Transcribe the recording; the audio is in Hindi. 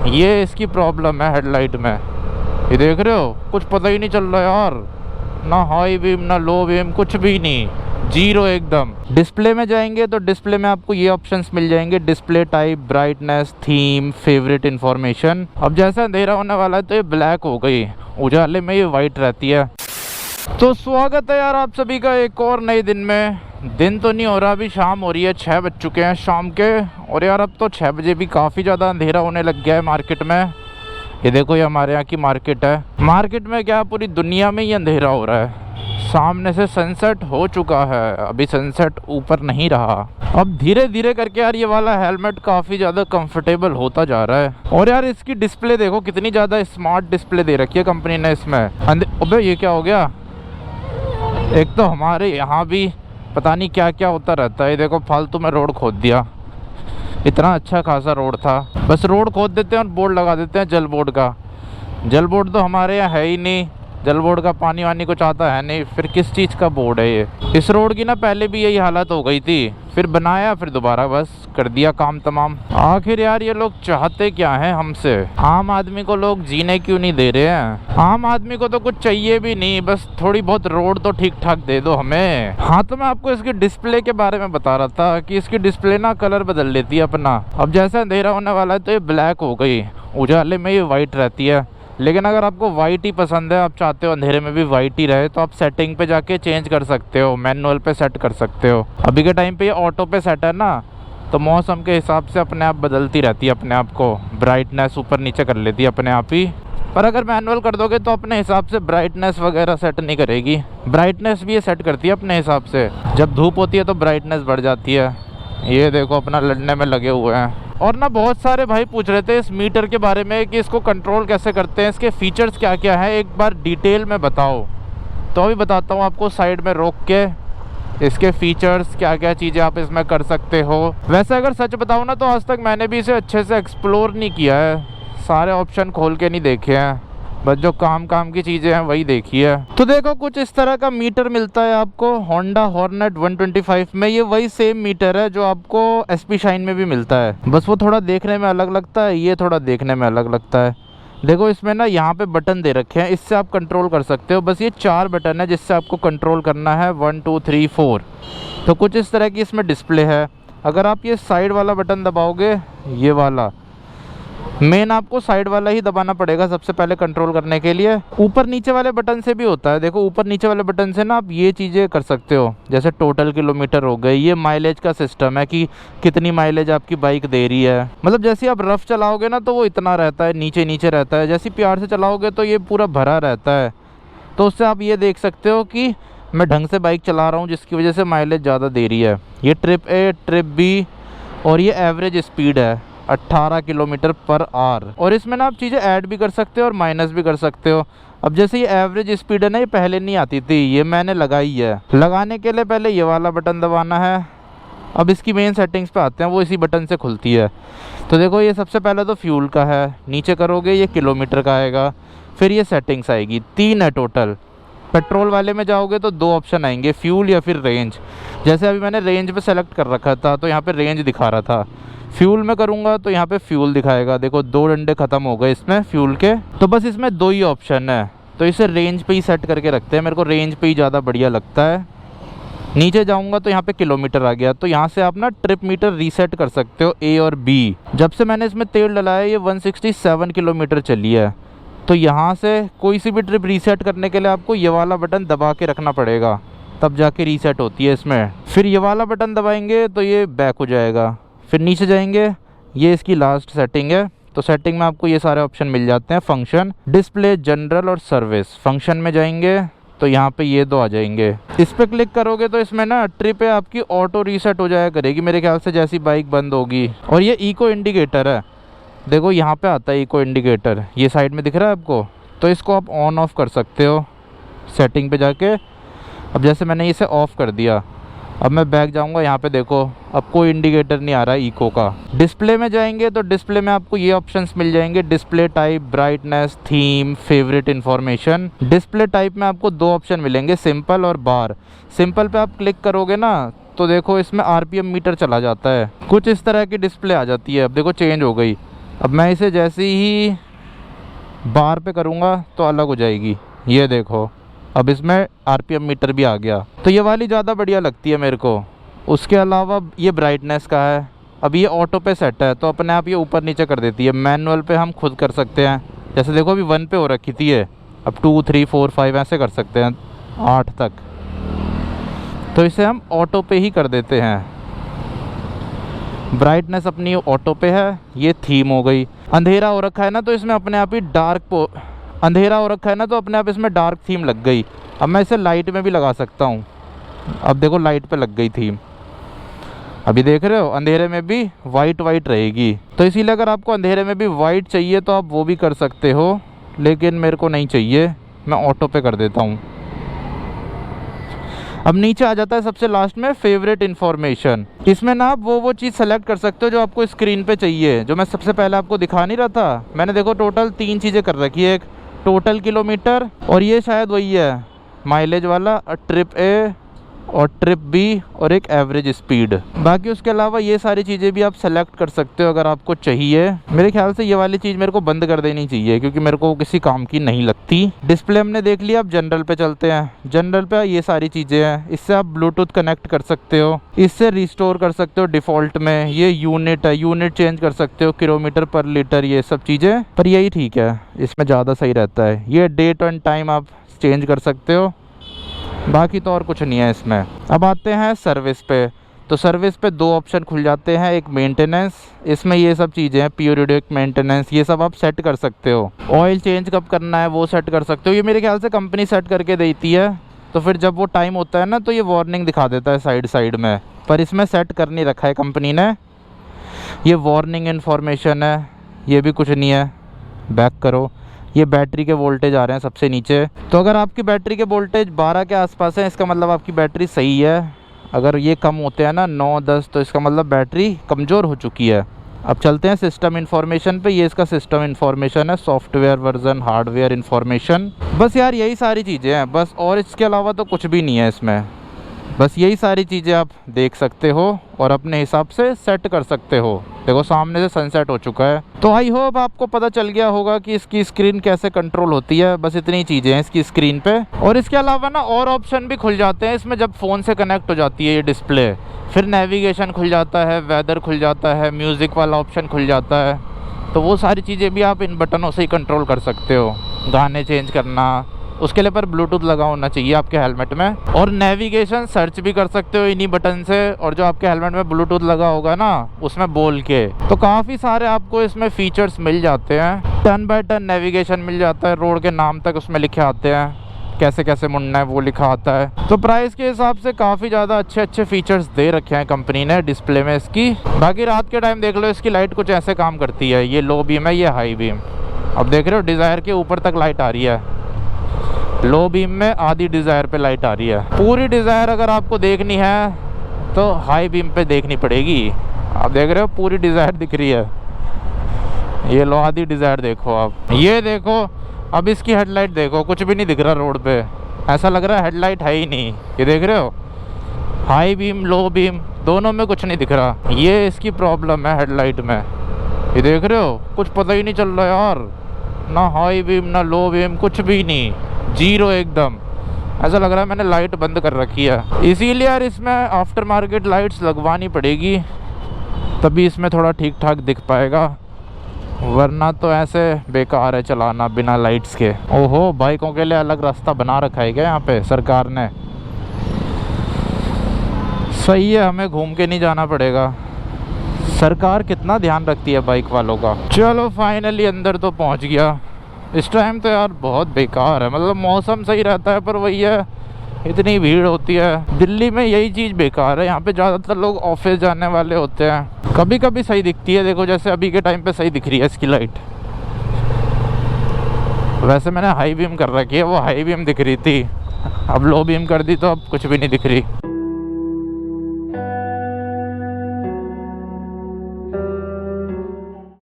ये इसकी प्रॉब्लम है हेडलाइट में। ये देख रहे हो, कुछ पता ही नहीं चल रहा यार, ना हाई बीम ना लो बीम, कुछ भी नहीं, जीरो एकदम। डिस्प्ले में जाएंगे तो डिस्प्ले में आपको ये ऑप्शंस मिल जाएंगे, display type, brightness, theme, favourite information. अब जैसा अंधेरा होने वाला है तो ये ब्लैक हो गई, उजाले में ये वाइट रहती है। तो स्वागत है यार आप सभी का एक और नए दिन में। दिन तो नहीं हो रहा, अभी शाम हो रही है, 6 बज चुके हैं शाम के। और यार अब तो 6 बजे भी काफ़ी ज़्यादा अंधेरा होने लग गया है मार्केट में। ये देखो, ये हमारे यहाँ की मार्केट है। मार्केट में क्या, पूरी दुनिया में ही अंधेरा हो रहा है। सामने से सनसेट हो चुका है, अभी सनसेट ऊपर नहीं रहा। अब धीरे धीरे करके यार ये वाला हेलमेट काफ़ी ज़्यादा कंफर्टेबल होता जा रहा है। और यार इसकी डिस्प्ले देखो, कितनी ज़्यादा स्मार्ट डिस्प्ले दे रखी है कंपनी ने इसमें। अबे ये क्या हो गया, एक तो हमारे यहाँ भी पता नहीं क्या क्या होता रहता है। ये देखो, फालतू में रोड खोद दिया, इतना अच्छा खासा रोड था, बस रोड खोद देते हैं और बोर्ड लगा देते हैं जल बोर्ड का। जल बोर्ड तो हमारे यहाँ है ही नहीं, जल बोर्ड का पानी वानी कुछ आता है नहीं, फिर किस चीज़ का बोर्ड है ये। इस रोड की ना पहले भी यही हालत हो गई थी, फिर बनाया, फिर दोबारा बस कर दिया काम तमाम। आखिर यार ये लोग चाहते क्या हैं हमसे? आम आदमी को लोग जीने क्यों नहीं दे रहे हैं? आम आदमी को तो कुछ चाहिए भी नहीं, बस थोड़ी बहुत रोड तो ठीक ठाक दे दो हमें। हाँ, तो मैं आपको इसकी डिस्प्ले के बारे में बता रहा था कि इसकी डिस्प्ले ना कलर बदल लेती है अपना। अब जैसे अंधेरा होने वाला है तो ये ब्लैक हो गई, उजाले में ये वाइट रहती है। लेकिन अगर आपको वाइट ही पसंद है, आप चाहते हो अंधेरे में भी वाइट ही रहे, तो आप सेटिंग पे जाके चेंज कर सकते हो, मैनुअल पे सेट कर सकते हो। अभी के टाइम पे ये ऑटो पे सेट है ना, तो मौसम के हिसाब से अपने आप बदलती रहती है, अपने आप को ब्राइटनेस ऊपर नीचे कर लेती है अपने आप ही। पर अगर मैनुअल कर दोगे तो अपने हिसाब से ब्राइटनेस वगैरह सेट नहीं करेगी। ब्राइटनेस भी ये सेट करती है अपने हिसाब से, जब धूप होती है तो ब्राइटनेस बढ़ जाती है। ये देखो, अपना लड़ने में लगे हुए हैं। और ना बहुत सारे भाई पूछ रहे थे इस मीटर के बारे में कि इसको कंट्रोल कैसे करते हैं, इसके फीचर्स क्या क्या हैं, एक बार डिटेल में बताओ। तो अभी बताता हूँ आपको, साइड में रोक के इसके फीचर्स क्या क्या चीज़ें आप इसमें कर सकते हो। वैसे अगर सच बताऊँ ना, तो आज तक मैंने भी इसे अच्छे से एक्सप्लोर नहीं किया है, सारे ऑप्शन खोल के नहीं देखे हैं, बस जो काम की चीज़ें हैं वही देखी है। तो देखो, कुछ इस तरह का मीटर मिलता है आपको होंडा हॉर्नेट 125 में। ये वही सेम मीटर है जो आपको एसपी शाइन में भी मिलता है, बस वो थोड़ा देखने में अलग लगता है, ये थोड़ा देखने में अलग लगता है। देखो, इसमें ना यहाँ पे बटन दे रखे हैं, इससे आप कंट्रोल कर सकते हो। बस ये 4 बटन है जिससे आपको कंट्रोल करना है, 1 2 3 4। तो कुछ इस तरह की इसमें डिस्प्ले है। अगर आप ये साइड वाला बटन दबाओगे, ये वाला मेन आपको साइड वाला ही दबाना पड़ेगा सबसे पहले कंट्रोल करने के लिए। ऊपर नीचे वाले बटन से भी होता है। देखो, ऊपर नीचे वाले बटन से ना आप ये चीज़ें कर सकते हो, जैसे टोटल किलोमीटर हो गए, ये माइलेज का सिस्टम है कि कितनी माइलेज आपकी बाइक दे रही है। मतलब जैसे आप रफ चलाओगे ना तो वो इतना रहता है, नीचे नीचे रहता है, जैसे प्यार से चलाओगे तो ये पूरा भरा रहता है। तो उससे आप ये देख सकते हो कि मैं ढंग से बाइक चला रहा हूँ, जिसकी वजह से माइलेज ज़्यादा दे रही है। ये ट्रिप ए, ट्रिप बी, और ये एवरेज स्पीड है 18 किलोमीटर पर आवर। और इसमें ना आप चीज़ें ऐड भी कर सकते हो और माइनस भी कर सकते हो। अब जैसे ये एवरेज स्पीड है ना, ये पहले नहीं आती थी, ये मैंने लगाई है। लगाने के लिए पहले ये वाला बटन दबाना है। अब इसकी मेन सेटिंग्स पे आते हैं, वो इसी बटन से खुलती है। तो देखो, ये सबसे पहले तो फ्यूल का है, नीचे करोगे ये किलोमीटर का आएगा, फिर ये सेटिंग्स आएगी, 3 है टोटल। पेट्रोल वाले में जाओगे तो 2 ऑप्शन आएंगे, फ्यूल या फिर रेंज। जैसे अभी मैंने रेंज पे सेलेक्ट कर रखा था तो यहाँ पे रेंज दिखा रहा था। फ्यूल में करूँगा तो यहाँ पे फ्यूल दिखाएगा। देखो, 2 डंडे ख़त्म हो गए इसमें फ्यूल के। तो बस इसमें 2 ही ऑप्शन है, तो इसे रेंज पे ही सेट करके रखते हैं। मेरे को रेंज पे ही ज़्यादा बढ़िया लगता है। नीचे जाऊँगा तो यहाँ पे किलोमीटर आ गया, तो यहाँ से आप ना ट्रिप मीटर रीसेट कर सकते हो, ए और बी। जब से मैंने इसमें तेल डलाया ये 167 किलोमीटर चली है। तो यहाँ से कोई सी भी ट्रिप रीसेट करने के लिए आपको ये वाला बटन दबा के रखना पड़ेगा, तब जाके रीसेट होती है इसमें। फिर ये वाला बटन दबाएंगे तो ये बैक हो जाएगा। फिर नीचे जाएंगे, ये इसकी लास्ट सेटिंग है। तो सेटिंग में आपको ये सारे ऑप्शन मिल जाते हैं, फंक्शन, डिस्प्ले, जनरल और सर्विस। फंक्शन में जाएंगे तो यहाँ पे ये 2 आ जाएंगे। इस पर क्लिक करोगे तो इसमें ना ट्रिप है आपकी ऑटो रीसेट हो जाया करेगी मेरे ख्याल से, जैसी बाइक बंद होगी। और ये इको इंडिकेटर है, देखो यहाँ पे आता है इको इंडिकेटर, ये साइड में दिख रहा है आपको। तो इसको आप ऑन ऑफ कर सकते हो सेटिंग पे जाके। अब जैसे मैंने इसे ऑफ कर दिया, अब मैं बैक जाऊंगा, यहाँ पे देखो अब कोई इंडिकेटर नहीं आ रहा है इको का। डिस्प्ले में जाएंगे तो डिस्प्ले में आपको ये ऑप्शंस मिल जाएंगे, display type, brightness, theme, favourite information. Display type में आपको 2 ऑप्शन मिलेंगे, सिंपल और बार। सिंपल पे आप क्लिक करोगे ना तो देखो इसमें आरपीएम मीटर चला जाता है, कुछ इस तरह की डिस्प्ले आ जाती है। अब देखो चेंज हो गई, अब मैं इसे जैसे ही बार पे करूँगा तो अलग हो जाएगी। ये देखो, अब इसमें आरपीएम मीटर भी आ गया। तो ये वाली ज़्यादा बढ़िया लगती है मेरे को। उसके अलावा ये ब्राइटनेस का है। अब ये ऑटो पे सेट है तो अपने आप ये ऊपर नीचे कर देती है। मैनुअल पे हम खुद कर सकते हैं। जैसे देखो अभी 1 पे हो रखी थी ये, अब 2, 3, 4, 5 ऐसे कर सकते हैं 8 तक। तो इसे हम ऑटो पे ही कर देते हैं। ब्राइटनेस अपनी ऑटो पे है। ये थीम हो गई। अंधेरा हो रखा है ना तो इसमें अपने आप ही अंधेरा हो रखा है ना तो अपने आप इसमें डार्क थीम लग गई। अब मैं इसे लाइट में भी लगा सकता हूँ। अब देखो लाइट पे लग गई थीम। अभी देख रहे हो अंधेरे में भी वाइट रहेगी। तो इसीलिए अगर आपको अंधेरे में भी वाइट चाहिए तो आप वो भी कर सकते हो, लेकिन मेरे को नहीं चाहिए, मैं ऑटो पे कर देता हूँ। अब नीचे आ जाता है सबसे लास्ट में फेवरेट इन्फॉर्मेशन। इसमें ना आप वो चीज़ सेलेक्ट कर सकते हो जो आपको स्क्रीन पे चाहिए। जो मैं सबसे पहले आपको दिखा नहीं रहा था, मैंने देखो टोटल 3 चीज़ें कर रखी है। एक टोटल किलोमीटर, और ये शायद वही है माइलेज वाला, ट्रिप ए और ट्रिप बी, और एक एवरेज स्पीड। बाकी उसके अलावा ये सारी चीज़ें भी आप सेलेक्ट कर सकते हो अगर आपको चाहिए। मेरे ख्याल से ये वाली चीज़ मेरे को बंद कर देनी चाहिए क्योंकि मेरे को किसी काम की नहीं लगती। डिस्प्ले हमने देख लिया, अब जनरल पे चलते हैं। जनरल पे ये सारी चीज़ें हैं। इससे आप ब्लूटूथ कनेक्ट कर सकते हो, इससे रिस्टोर कर सकते हो डिफ़ॉल्ट में। ये यूनिट है, यूनिट चेंज कर सकते हो, किलोमीटर पर लीटर, ये सब चीज़ें। पर यही ठीक है, इसमें ज़्यादा सही रहता है। ये डेट एंड टाइम आप चेंज कर सकते हो, बाकी तो और कुछ नहीं है इसमें। अब आते हैं सर्विस पे। तो सर्विस पे 2 ऑप्शन खुल जाते हैं। एक मेंटेनेंस, इसमें ये सब चीज़ें हैं, पीरियडिक मेंटेनेंस, ये सब आप सेट कर सकते हो। ऑयल चेंज कब करना है वो सेट कर सकते हो। ये मेरे ख्याल से कंपनी सेट करके देती है, तो फिर जब वो टाइम होता है ना तो ये वार्निंग दिखा देता है साइड में, पर इसमें सेट कर नहीं रखा है कंपनी ने। ये वार्निंग इन्फॉर्मेशन है, ये भी कुछ नहीं है। बैक करो। ये बैटरी के वोल्टेज आ रहे हैं सबसे नीचे। तो अगर आपकी बैटरी के वोल्टेज 12 के आसपास है, इसका मतलब आपकी बैटरी सही है। अगर ये कम होते हैं ना 9, 10, तो इसका मतलब बैटरी कमज़ोर हो चुकी है। अब चलते हैं सिस्टम इन्फॉर्मेशन पे। ये इसका सिस्टम इन्फॉर्मेशन है, सॉफ्टवेयर वर्जन, हार्डवेयर इन्फॉर्मेशन। बस यार यही सारी चीज़ें हैं बस, और इसके अलावा तो कुछ भी नहीं है इसमें। बस यही सारी चीज़ें आप देख सकते हो और अपने हिसाब से सेट कर सकते हो। देखो सामने से सनसेट हो चुका है। तो आई होप आपको पता चल गया होगा कि इसकी स्क्रीन कैसे कंट्रोल होती है। बस इतनी चीज़ें हैं इसकी स्क्रीन पे। और इसके अलावा ना और ऑप्शन भी खुल जाते हैं इसमें जब फ़ोन से कनेक्ट हो जाती है ये डिस्प्ले। फिर नेविगेशन खुल जाता है, वेदर खुल जाता है, म्यूज़िक वाला ऑप्शन खुल जाता है। तो वो सारी चीज़ें भी आप इन बटनों से ही कंट्रोल कर सकते हो। गाने चेंज करना, उसके लिए पर ब्लूटूथ लगा होना चाहिए आपके हेलमेट में। और नेविगेशन सर्च भी कर सकते हो इन्हीं बटन से, और जो आपके हेलमेट में ब्लूटूथ लगा होगा ना उसमें बोल के। तो काफ़ी सारे आपको इसमें फीचर्स मिल जाते हैं। टर्न बाय टर्न नेविगेशन मिल जाता है, रोड के नाम तक उसमें लिखे आते हैं, कैसे कैसे मुड़ना है वो लिखा आता है। तो प्राइस के हिसाब से काफ़ी ज़्यादा अच्छे फीचर्स दे रखे हैं कंपनी ने डिस्प्ले में इसकी। बाकी रात के टाइम देख लो इसकी लाइट कुछ ऐसे काम करती है। ये लो बीम है, ये हाई बीम। अब देख रहे हो डिज़ायर के ऊपर तक लाइट आ रही है, लो बीम में आधी डिज़ायर पे लाइट आ रही है। पूरी डिज़ायर अगर आपको देखनी है तो हाई बीम पे देखनी पड़ेगी। आप देख रहे हो पूरी डिज़ायर दिख रही है। ये लो आधी डिज़ायर देखो आप। ये देखो अब इसकी हेडलाइट देखो, कुछ भी नहीं दिख रहा रोड पे, ऐसा लग रहा है हेडलाइट है ही नहीं। ये देख रहे हो हाई बीम लो बीम दोनों में कुछ नहीं दिख रहा। ये इसकी प्रॉब्लम है हेडलाइट में। ये देख रहे हो कुछ पता ही नहीं चल रहा यार, ना हाई बीम ना लो बीम, कुछ भी नहीं, जीरो एकदम। ऐसा लग रहा है मैंने लाइट बंद कर रखी है। इसीलिए यार इसमें आफ्टर मार्केट लाइट्स लगवानी पड़ेगी, तभी इसमें थोड़ा ठीक ठाक दिख पाएगा, वरना तो ऐसे बेकार है चलाना बिना लाइट्स के। ओहो, बाइकों के लिए अलग रास्ता बना रखा है क्या यहाँ पे सरकार ने? सही है, हमें घूम के नहीं जाना पड़ेगा। सरकार कितना ध्यान रखती है बाइक वालों का। चलो फाइनली अंदर तो पहुँच गया। इस टाइम तो यार बहुत बेकार है, मतलब मौसम सही रहता है पर वही है इतनी भीड़ होती है। दिल्ली में यही चीज़ बेकार है, यहाँ पे ज़्यादातर लोग ऑफिस जाने वाले होते हैं। कभी कभी सही दिखती है, देखो जैसे अभी के टाइम पे सही दिख रही है इसकी लाइट। वैसे मैंने हाई बीम कर रखी है, वो हाई बीम दिख रही थी, अब लो बीम कर दी तो अब कुछ भी नहीं दिख रही।